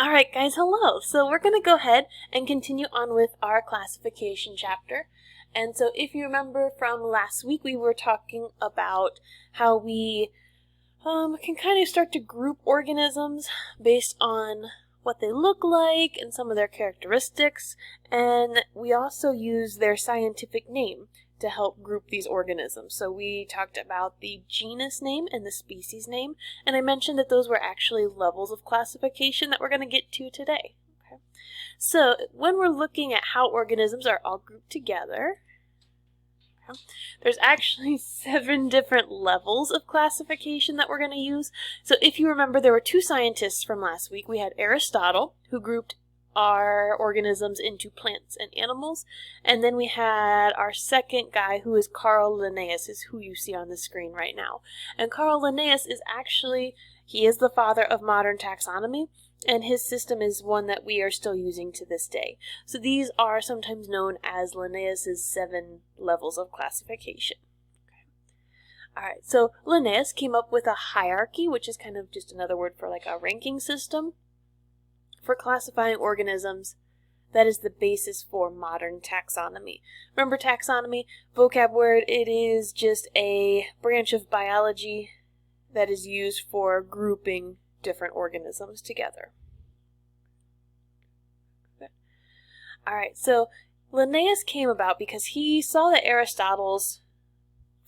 Alright guys, hello! So we're going to go ahead and continue on with our classification chapter. And so if you remember from last week, we were talking about how we can kind of start to group organisms based on what they look like and some of their characteristics. And we also use their scientific name to help group these organisms. So we talked about the genus name and the species name, and I mentioned that those were actually levels of classification that we're going to get to today. Okay. So when we're looking at how organisms are all grouped together, there's actually 7 different levels of classification that we're going to use. So if you remember, there were 2 scientists from last week. We had Aristotle, who grouped our organisms into plants and animals, and then we had our second guy, who is Carl Linnaeus, is who you see on the screen right now. And Carl Linnaeus is actually, he is the father of modern taxonomy, and his system is one that we are still using to this day. So these are sometimes known as Linnaeus's 7 levels of classification. Alright, so Linnaeus came up with a hierarchy, which is kind of just another word for like a ranking system for classifying organisms. That is the basis for modern taxonomy. Remember taxonomy, vocab word, it is just a branch of biology that is used for grouping different organisms together. Alright, so Linnaeus came about because he saw that Aristotle's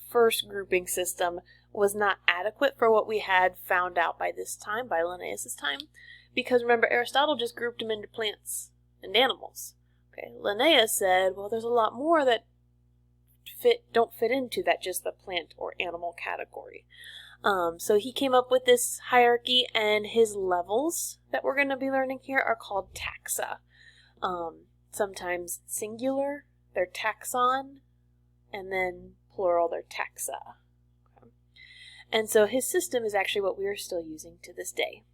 first grouping system was not adequate for what we had found out by this time, by Linnaeus's time. Because remember, Aristotle just grouped them into plants and animals. Okay, Linnaeus said, well, there's a lot more that don't fit into that just the plant or animal category. So he came up with this hierarchy, and his levels that we're going to be learning here are called taxa. Sometimes singular, they're taxon, and then plural, they're taxa. Okay. And so his system is actually what we are still using to this day.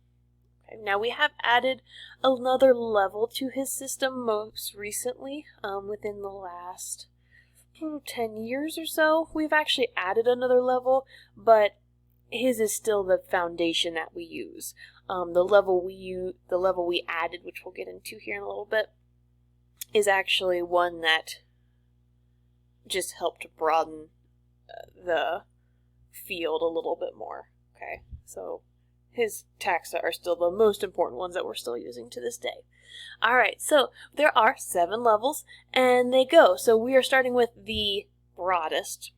Now we have added another level to his system most recently, within the last 10 years or so. We've actually added another level, but his is still the foundation that we use. The level we added, which we'll get into here in a little bit, is actually one that just helped broaden the field a little bit more. Okay, so his taxa are still the most important ones that we're still using to this day. Alright, so there are 7 levels, and they go. So we are starting with the broadest,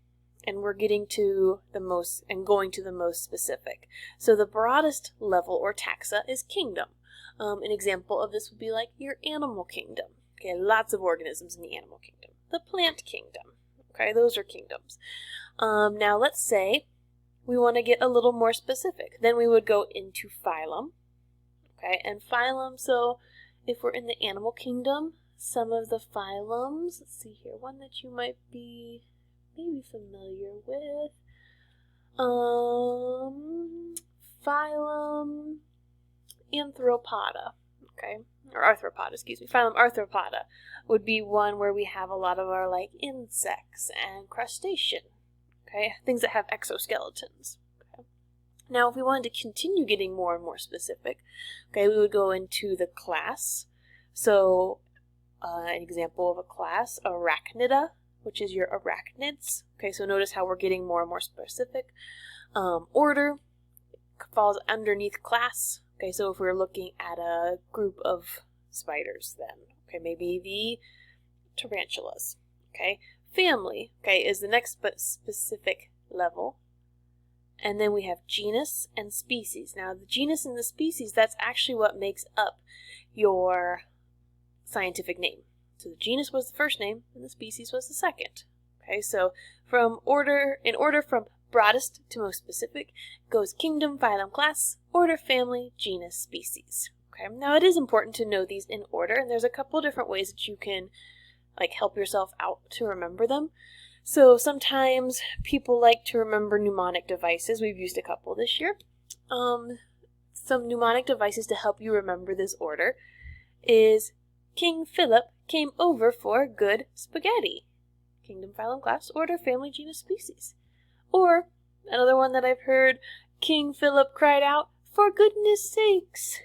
and we're getting to the most, and going to the most specific. So the broadest level, or taxa, is kingdom. An example of this would be like your animal kingdom. Okay, lots of organisms in the animal kingdom. The plant kingdom. Okay, those are kingdoms. Now let's say we want to get a little more specific. Then we would go into phylum. Okay, and phylum, so if we're in the animal kingdom, some of the phylums, let's see here, one that you might be maybe familiar with. Phylum Arthropoda. Okay, or arthropoda, excuse me. Phylum Arthropoda would be one where we have a lot of our like insects and crustacean. Okay, things that have exoskeletons. Okay. Now, if we wanted to continue getting more and more specific, okay, we would go into the class. So, an example of a class, Arachnida, which is your arachnids. Okay, so notice how we're getting more and more specific. Order falls underneath class. Okay, so if we're looking at a group of spiders, then, okay, maybe the tarantulas. Okay. Family, okay, is the next specific level. And then we have genus and species. Now, the genus and the species, that's actually what makes up your scientific name. So the genus was the first name, and the species was the second. Okay, so in order from broadest to most specific, goes kingdom, phylum, class, order, family, genus, species. Okay, now it is important to know these in order, and there's a couple different ways that you can help yourself out to remember them. So sometimes people like to remember mnemonic devices. We've used a couple this year. Some mnemonic devices to help you remember this order is King Philip came over for good spaghetti. Kingdom, phylum, class, order, family, genus, species. Or another one that I've heard, King Philip cried out, for goodness sakes.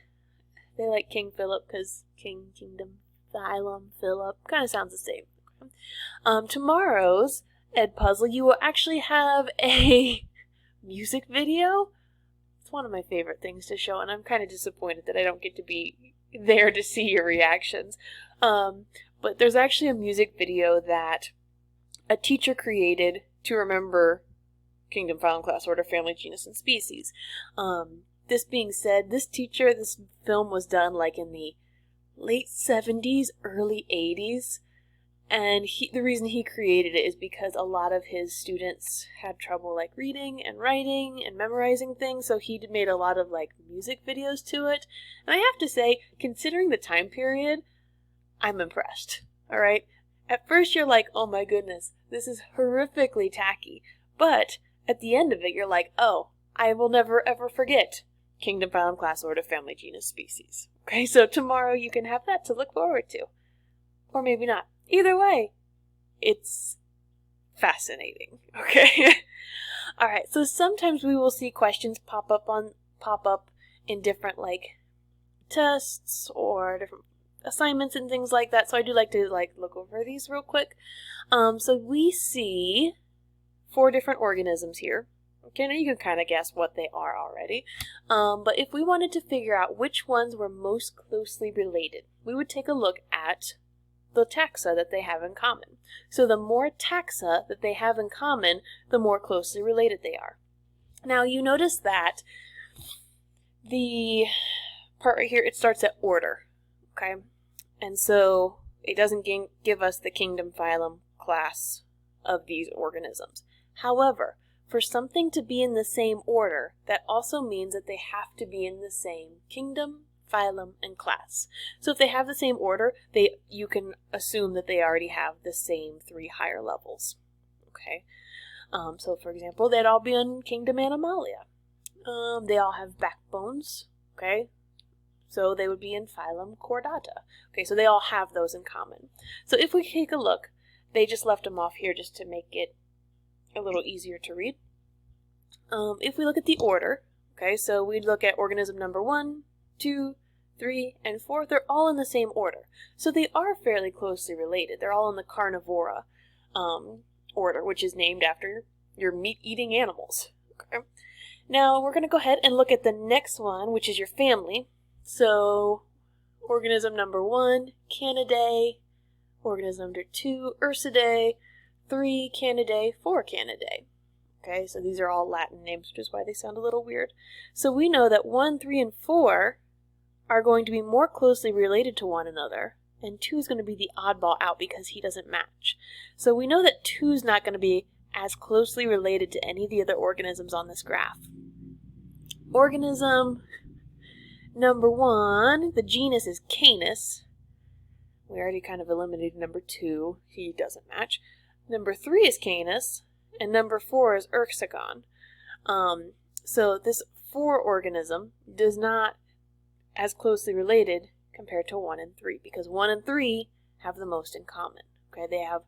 They like King Philip because King, Kingdom, Phylum, Philip, kind of sounds the same. Tomorrow's Ed Puzzle, you will actually have a music video. It's one of my favorite things to show, and I'm kind of disappointed that I don't get to be there to see your reactions. But there's actually a music video that a teacher created to remember Kingdom, Phylum, Class, Order, Family, Genus, and Species. This being said, this film was done like in the late 70s, early 80s. And the reason he created it is because a lot of his students had trouble like reading and writing and memorizing things, so he made a lot of like music videos to it. And I have to say, considering the time period, I'm impressed. Alright? At first you're like, oh my goodness, this is horrifically tacky. But at the end of it, you're like, oh, I will never ever forget Kingdom, Phylum, Class, Order, Family, Genus, Species. Okay, so tomorrow you can have that to look forward to. Or maybe not. Either way, it's fascinating, okay? Alright, so sometimes we will see questions pop up in different, like, tests or different assignments and things like that, so I do like to, like, look over these real quick. So we see 4 different organisms here. Okay, now you can kind of guess what they are already. But if we wanted to figure out which ones were most closely related, we would take a look at the taxa that they have in common. So the more taxa that they have in common, the more closely related they are. Now you notice that the part right here, it starts at order, okay? And so it doesn't give us the kingdom, phylum, class of these organisms. However, for something to be in the same order, that also means that they have to be in the same kingdom, phylum, and class. So if they have the same order, you can assume that they already have the same 3 higher levels. Okay. So for example, they'd all be in kingdom Animalia. They all have backbones. Okay. So they would be in phylum Chordata. Okay, so they all have those in common. So if we take a look, they just left them off here just to make it a little easier to read. If we look at the order, okay, so we'd look at organism number 1, 2, 3, and 4, they're all in the same order. So they are fairly closely related. They're all in the Carnivora order, which is named after your meat-eating animals. Okay. Now we're going to go ahead and look at the next one, which is your family. So organism number 1, Canidae. Organism number 2, Ursidae. 3, Canidae. 4, Canidae. Okay, so these are all Latin names, which is why they sound a little weird. So we know that 1, 3, and 4 are going to be more closely related to one another, and 2 is going to be the oddball out because he doesn't match. So we know that 2 is not going to be as closely related to any of the other organisms on this graph. Organism number 1, the genus is Canis. We already kind of eliminated number 2. He doesn't match. Number 3 is Canis, and number 4 is Urxagon. So this 4 organism does not as closely related compared to 1 and 3, because 1 and 3 have the most in common. Okay, they have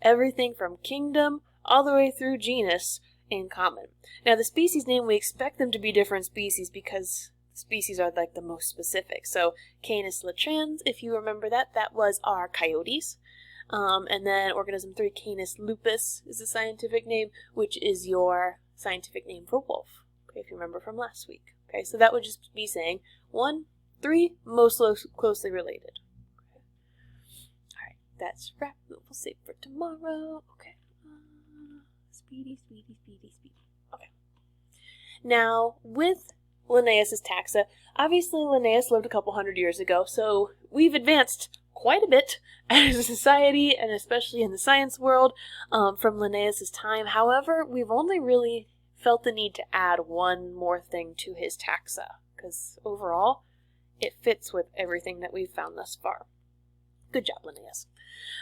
everything from kingdom all the way through genus in common. Now the species name, we expect them to be different species because species are like the most specific. So Canis latrans, if you remember that was our coyotes. And then organism 3, Canis lupus, is the scientific name, which is your scientific name for wolf. Okay, if you remember from last week. Okay, so that would just be saying 1, 3, most closely related. Okay. Alright, that's wrap. We'll save for tomorrow. Okay. Speedy. Okay. Now, with Linnaeus' taxa, obviously Linnaeus lived a couple hundred years ago, so we've advanced quite a bit as a society, and especially in the science world, from Linnaeus' time. However, we've only really felt the need to add one more thing to his taxa, because overall, it fits with everything that we've found thus far. Good job, Linnaeus.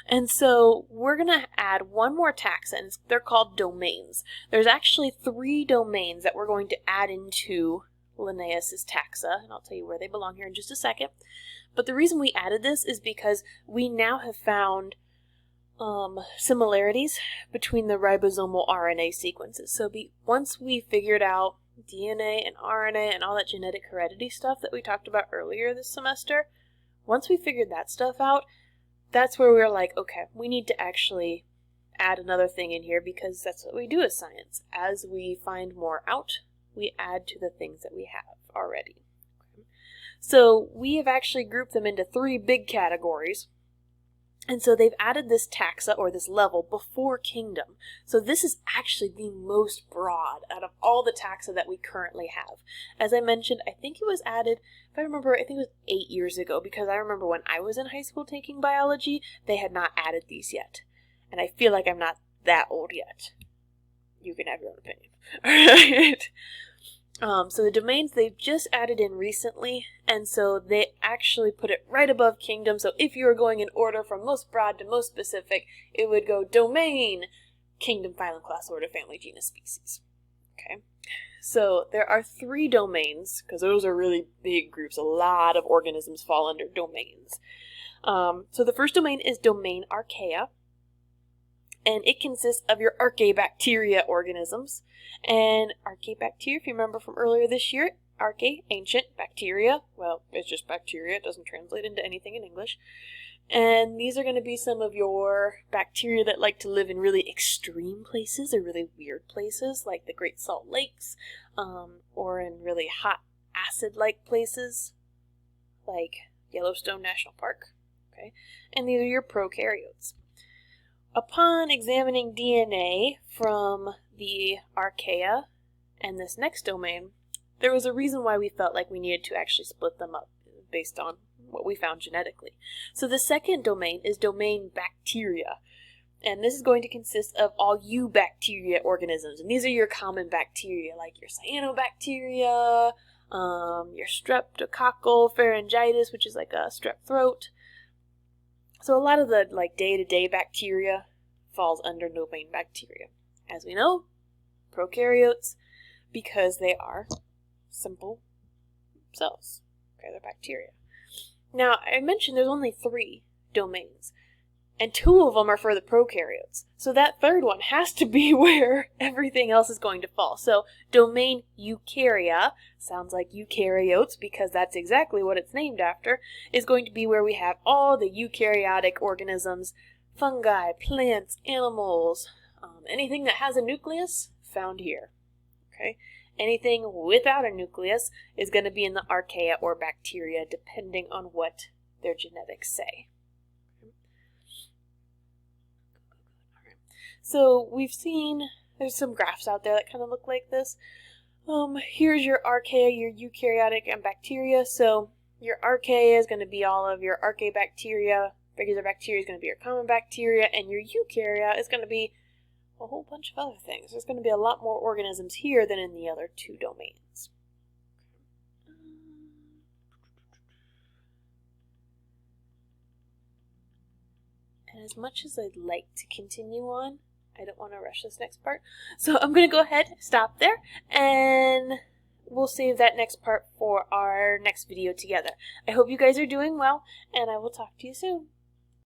And so we're going to add one more taxa, and they're called domains. There's actually 3 domains that we're going to add into Linnaeus' taxa, and I'll tell you where they belong here in just a second. But the reason we added this is because we now have found similarities between the ribosomal RNA sequences. So once we figured out DNA and RNA and all that genetic heredity stuff that we talked about earlier this semester, once we figured that stuff out, that's where we were like, okay, we need to actually add another thing in here because that's what we do as science. As we find more out, we add to the things that we have already. Okay. So we have actually grouped them into 3 big categories. And so they've added this taxa, or this level, before kingdom. So this is actually the most broad out of all the taxa that we currently have. As I mentioned, I think it was added, if I remember, I think it was 8 years ago, because I remember when I was in high school taking biology, they had not added these yet. And I feel like I'm not that old yet. You can have your own opinion. Alright. So the domains they've just added in recently, and so they actually put it right above kingdom. So if you were going in order from most broad to most specific, it would go domain, kingdom, phylum, class, order, family, genus, species. Okay. So there are 3 domains, because those are really big groups. A lot of organisms fall under domains. So the first domain is domain archaea. And it consists of your archaebacteria organisms. And archaebacteria, if you remember from earlier this year, archae, ancient, bacteria, well, it's just bacteria, it doesn't translate into anything in English. And these are going to be some of your bacteria that like to live in really extreme places or really weird places, like the Great Salt Lakes, or in really hot acid-like places, like Yellowstone National Park. Okay, and these are your prokaryotes. Upon examining DNA from the archaea and this next domain, there was a reason why we felt like we needed to actually split them up based on what we found genetically. So the second domain is domain bacteria. And this is going to consist of all eubacteria organisms. And these are your common bacteria, like your cyanobacteria, your streptococcal pharyngitis, which is like a strep throat. So a lot of the like day-to-day bacteria falls under domain bacteria. As we know, prokaryotes, because they are simple cells. Okay, they're bacteria. Now, I mentioned there's only 3 domains, and 2 of them are for the prokaryotes. So that third one has to be where everything else is going to fall. So domain eukarya, sounds like eukaryotes because that's exactly what it's named after, is going to be where we have all the eukaryotic organisms, fungi, plants, animals, anything that has a nucleus, found here. Okay, anything without a nucleus is going to be in the archaea or bacteria, depending on what their genetics say. So we've seen, there's some graphs out there that kind of look like this. Here's your archaea, your eukaryotic, and bacteria. So your archaea is going to be all of your archaebacteria, regular bacteria is going to be your common bacteria, and your eukarya is going to be a whole bunch of other things. There's going to be a lot more organisms here than in the other 2 domains. And as much as I'd like to continue on, I don't want to rush this next part. So I'm going to go ahead, stop there, and we'll save that next part for our next video together. I hope you guys are doing well, and I will talk to you soon.